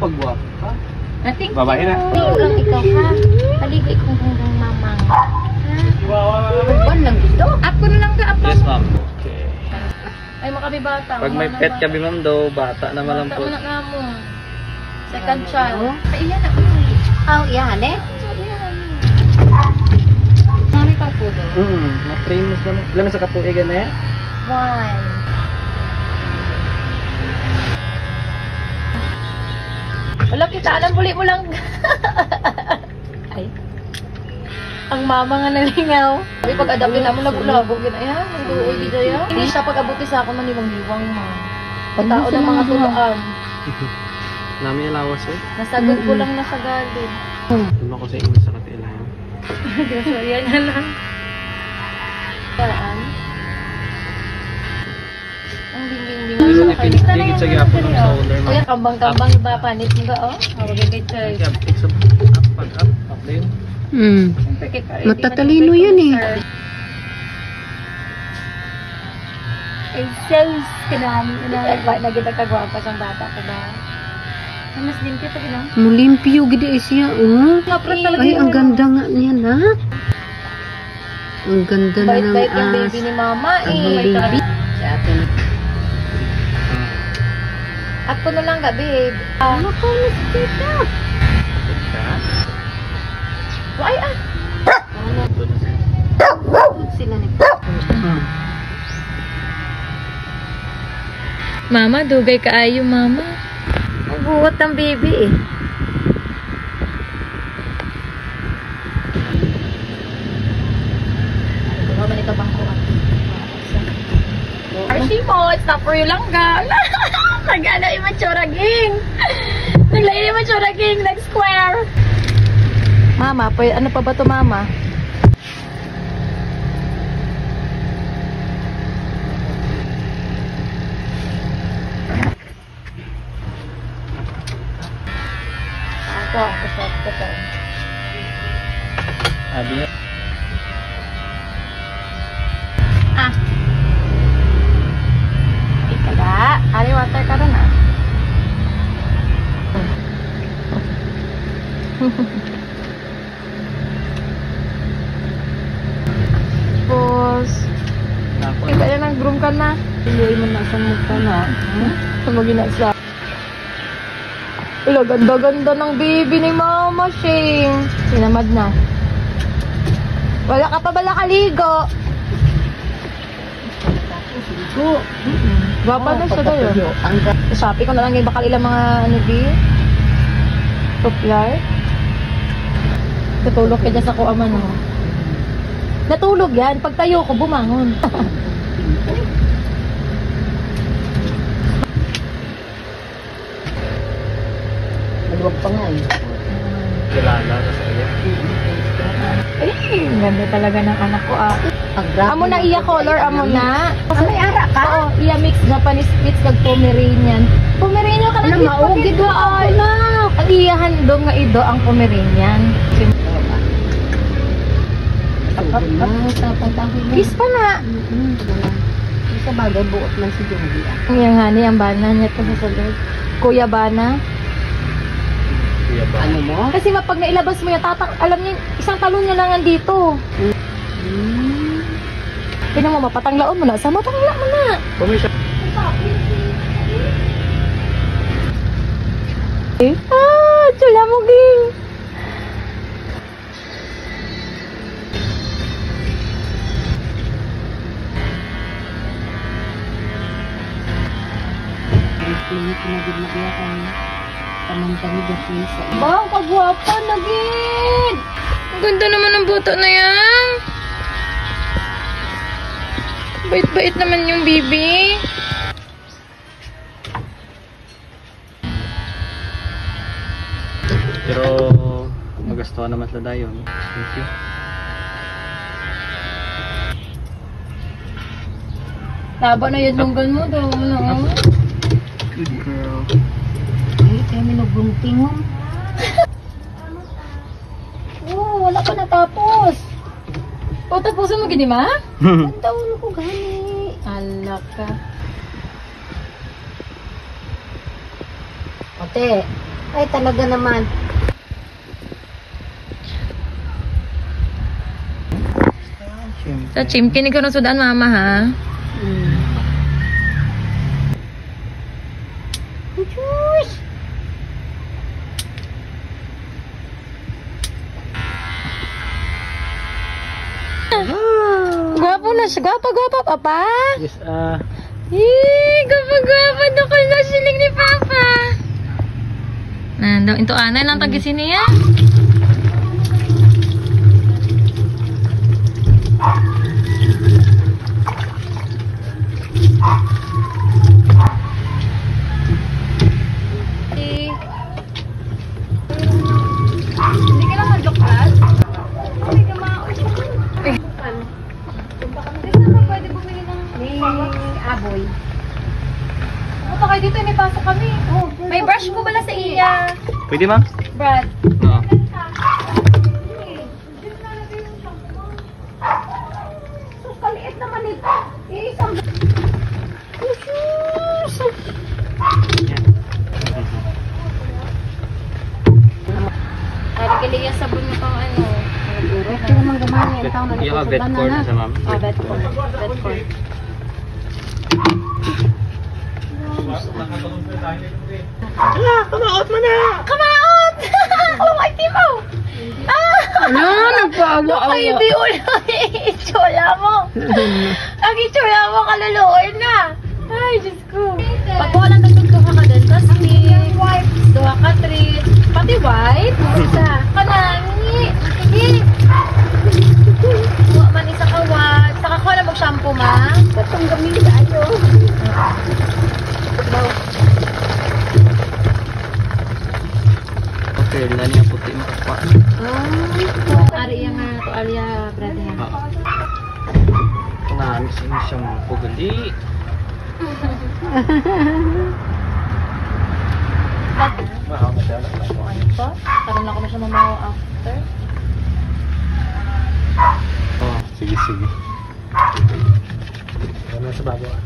pagwap ka. Thank you. Babae na. Ikaw lang ikaw ha. Paligay kong hanggang mamang. Ha? Buwan lang dito. Ako na lang ka, apa. Yes, ma'am. Okay. Ay, makabi bata. Pag may pet ka, ma'am, daw, bata na Bata malampot. mo na nga mo. Second child. Ay, iyan na. Iyan eh. Mami ka po doon. Na-famous naman. Alam mo sa katuigan na yan? 1. Wala kita, alam mo lang. Ay. Ang mama nga nalingaw. Sabi pag-adapin na mo labo-labo. Ayan, ang duoy dito yan. Hindi siya pag-abuti sa akin maniwang-liwang mo. Patao ng mga tulaan. Nami alawas eh. Nasagod ko lang na sa galid. Tulo ko sa inyo sa katilayan. So, yan na lang. Saan? Ang bing-bing-bing. Higit sa gyapon ng shoulder, ma'am. Kuya, kambang-kambang ba panit mo ka, oh? Hawagay kay Choy. Up na yun. Matatalino yan eh. Ay, sales ka namin. Nagita kagwapa siyang bata ko ba? Mas din kita ginang. Mulimpyo gidi siya, oh. Ay, ang ganda nga niya na. Ang ganda na ng Bait-bait yung baby ni mama eh. Ang baby. Ako na lang ka, babe. Nakaulit kita. Ay, Sila ni Mama, dugay ka ayo, mama. Ang buhat ng baby eh. Mama, nito bangko ka. Archie mo, it's not for you lang ga. Nag-ano yung matsura ging. Naglayin yung matsura ging, nag-square. Mama, ano pa ba to mama? Ito. Abi. Ikaga, hari water ka rin ah. Tapos, kita yan ang groom ka na. Hindi mo nasa mukha na. Tumagin na sa. Wala, ganda-ganda ng baby ni Mama Shing. Sinamad na. Wala ka pa ba nakaligo? Gwapa na siya tayo. Shopee ko na lang yung bakal ilang mga ano di. Supplier. Tutulog ka dyan sa kuaman mo. Natulog yan. Pag tayo ko, bumangon. Huwag pa nga eh. Kilala na sa iyo. Ay, ganda talaga ng anak ko ah. Amo na iya color, amo na. May ara ka? Oo, iya mix Japanese Spitz kag Pomeranian. Pomeranian ka na maugid ko na. Ang iya handom nga ido ang Pomeranian. Kiss pa na. Sa bagay, buot man si Jovi. Ang yang hani ang bana niya to sa sulod. Kuya Bana. Kuya ba? Ano mo? Kasi pag nailabas mo yan, alam niya, isang talon niya lang andito. Pinang mo, mapatanglaon mo na. Sa matangla mo na. Pumisya. Chula mo, ging. Pilit na din na iya kang tamang-tami gasin sa iyo. Ba, kagwapa na, ging. Ang ganda naman ng buto na yan. Bait-bait naman yung bibi. Pero magastuhan naman sila dayon. Thank you. Taba na yung lunggan mo daw, no? Good girl. Ay, kaya may nagbunting mo. Oo, wala pa natapos. O, tapusin mo gini, ma? Ang taon ko gani. Alak ka. Ate, Ay, talaga naman. Sa chimkin, ikaw nung sudan, mama, ha? Gwapo na siya. Gwapa, papa. Yes, Gwapa. Dukol na siling ni papa. Nandang, ito anay lang tagisin niya. Hindi ka lang mag-joklat? Hindi ka pwede bumili ng Aboy. Punta kayo dito, may pasok kami. May brush po pala sa iya. Pwede, ma'am? Brad. Oo. Kaliit naman ito. Isang... Kaliya sabon niyo pang ano. Ito naman gamani. Ang taon na Yung bed cord sa ma'am. Bed cord. Hala, kamaot mo na! Kamaot! Oh, my timo! Ano? Nagpaawa-awa. Ay, di ulo. Itsura mo. Ang itsura mo, kaluluoy na. Ay, Diyos ko. Pag walang nagtugtog ka din, tapos wipes, duha ka treat, pati wipe, isa. Kanangi. Sige. Duha man isa ka wipe. Saka ko na mag-shampoo, ma. Katong gamin tayo. Okay, wala niya puti makakpa. Ari yang nga, to Alia, brother. Oo. Namis ini siya mga pugali. Mahal na siya. Ano pa? Karoon ako na siya mamawa after. Oh, sige. Ano sa bago ah?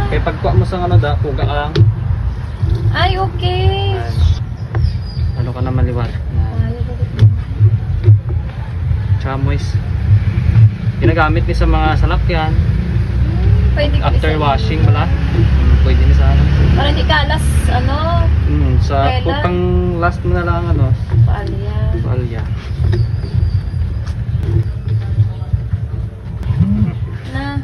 Kaya pagkuha mo sa ano da, puga ka lang. Ay, okay. Ano ka naman liwat? Chamois. Ginagamit ni sa mga salakyan. Pwede ko After isa- washing wala. Pwede na sa ano. Para hindi kalas, ano, Sa Kailan? pang last mo na lang ano. paalya. Palya. Na.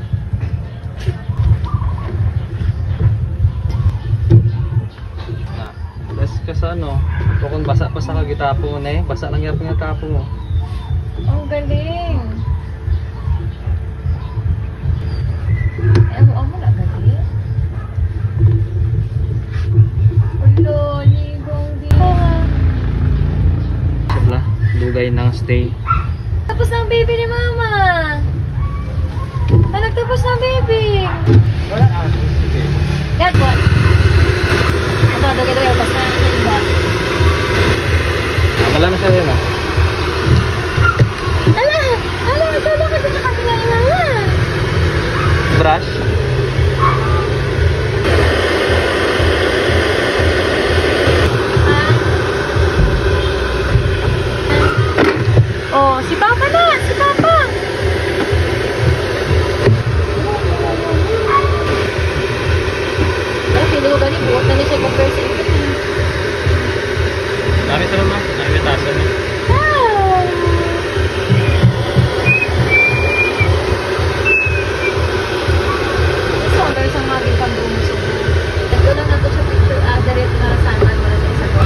Last ka sa ano. Kung basa pa sa kagitapo mo na eh. Basa lang yung tapo mo. Ang galing. Amo na galing. Ulo, ligong di. Sabla. Lugay ng stay. Tapos na ang baby ni mama. Nagtapos na ang baby. Wala ah. Sige. Dad, what? Ito, dagay-dagay. Basta na ang iba. Wala na siya rin ah. Ito na kasi sa kanila nga. Brush. Oh, si Papa na! Si Papa! Ay, pili ko gani. Buot na niya siya compare sa ito. Dami sa naman. Dami yung tasa niya. So, there's ang maging pambumo sa buho. Ito lang na ito siya picture. Darit na rasanan. Wala siya isa ko.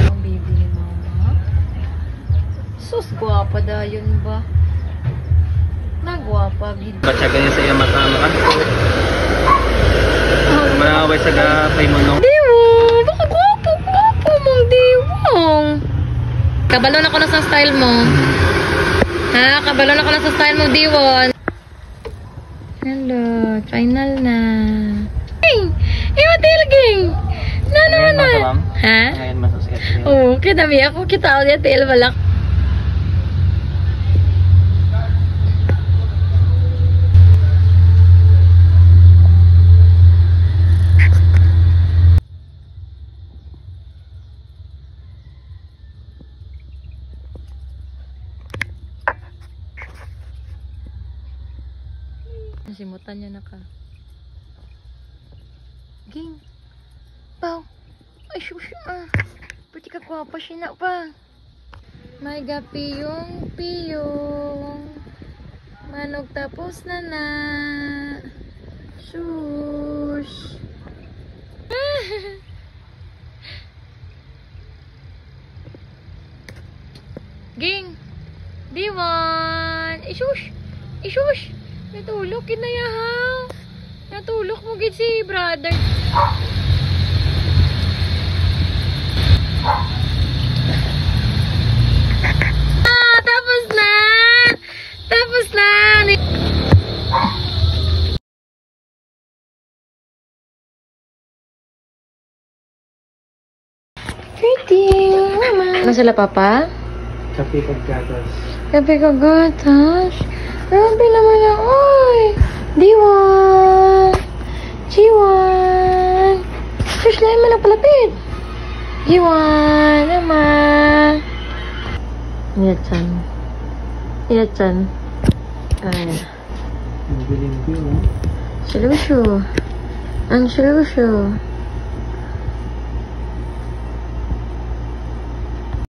Ang baby ni mama. Sus, guwapa da yun ba? Nagwapa, gid. Patsaga niya sa iya mata kan. Manaway sa gapay mo no. Diwang! Baka gwapo mong diwang. Kabalon ako na sa style mo. Ha? Kabalon ako na sa style mo, Diwang. Hello, final na. Hey! tilging. Nano Ngayon na. masa, ma'am? Ha? Ngayon masa sa April. Oo, kinabi ako. Kita ko niya til malak. Nasimutan niya na ka. Ging. Pau. Ay, shush. Pati ka kwapa siya na pa. May gapiyong-piyong. Manog tapos na. Shush. Ging. Diwan. Ishush. Ishush. Natulog kinayahaw. Natulog mo gid si brother. Tapos na. Tapos na. Greeting, mama. Ano sila, papa? Kape kag gatas. Kape ka gatas. Grabe naman na, oy! Diwan! Jiwan! Shush, lain mo lang palapit! Jiwan! Naman! Iyat-chan. Iyat-chan. Ay. Ang biling ko, no? Silusyo. Ang silusyo.